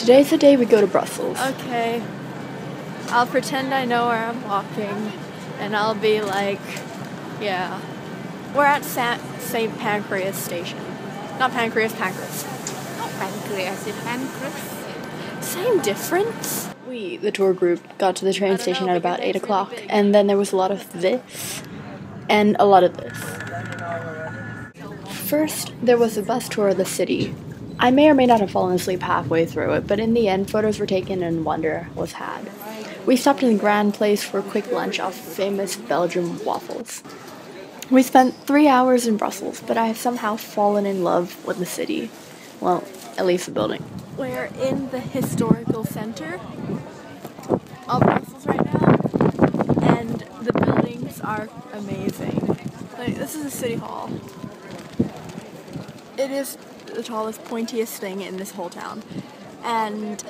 Today's the day we go to Brussels. Okay, I'll pretend I know where I'm walking, and I'll be like, yeah. We're at St. Pancras station. Not Pancras, Pancras. Pancreas, is pancreas? Same difference. We, the tour group, got to the train station at about 8 o'clock, and then there was a lot of this, and a lot of this. First, there was a bus tour of the city. I may or may not have fallen asleep halfway through it, but in the end, photos were taken and wonder was had. We stopped in the Grand Place for a quick lunch off famous Belgian waffles. We spent 3 hours in Brussels, but I have somehow fallen in love with the city. Well, at least the building. We're in the historical center of Brussels right now, and the buildings are amazing. Like, this is a city hall. It is the tallest, pointiest thing in this whole town. And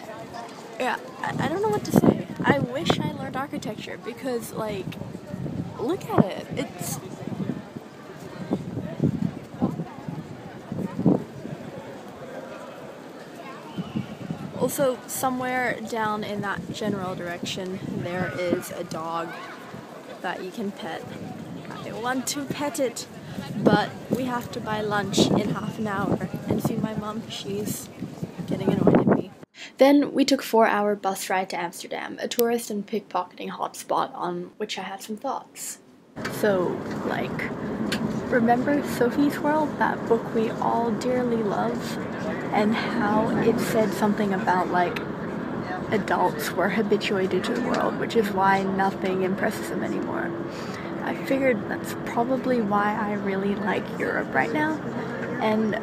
yeah, I don't know what to say. I wish I learned architecture because, like, look at it. It's also somewhere down in that general direction there is a dog that you can pet. I want to pet it, but we have to buy lunch in half an hour. And see my mom, she's getting annoyed at me. Then we took a 4-hour bus ride to Amsterdam, a tourist and pickpocketing hotspot on which I had some thoughts. So, like, remember Sophie's World, that book we all dearly love? And how it said something about, like, adults were habituated to the world, which is why nothing impresses them anymore. I figured that's probably why I really like Europe right now, and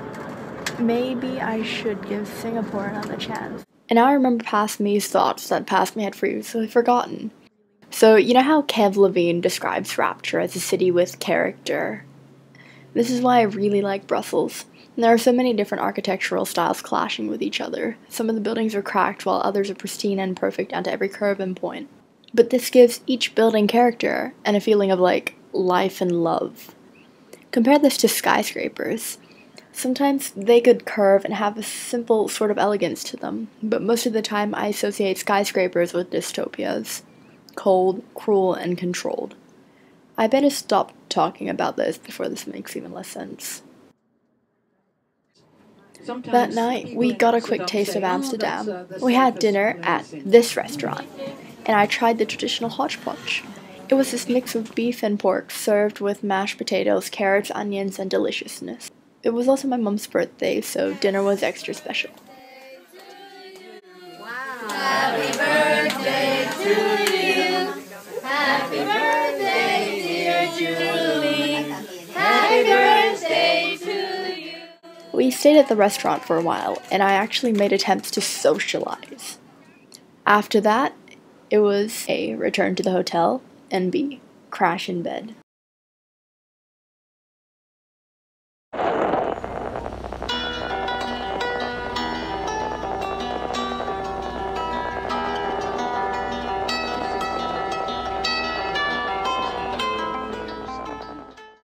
maybe I should give Singapore another chance. And now I remember past me's thoughts that past me had previously forgotten. So, you know how Kev Levine describes Rapture as a city with character? This is why I really like Brussels. And there are so many different architectural styles clashing with each other. Some of the buildings are cracked while others are pristine and perfect down to every curve and point. But this gives each building character and a feeling of, like, life and love. Compare this to skyscrapers. Sometimes they could curve and have a simple sort of elegance to them, but most of the time I associate skyscrapers with dystopias. Cold, cruel, and controlled. I better stop talking about this before this makes even less sense. That night, we got a quick taste of Amsterdam. We had dinner at this restaurant, and I tried the traditional hodgepodge. It was this mix of beef and pork served with mashed potatoes, carrots, onions, and deliciousness. It was also my mom's birthday, so dinner was extra special. Wow. Happy birthday to you. Happy birthday, dear Julie. Happy birthday to you. We stayed at the restaurant for a while, and I actually made attempts to socialize. After that, it was A, return to the hotel, and B, crash in bed.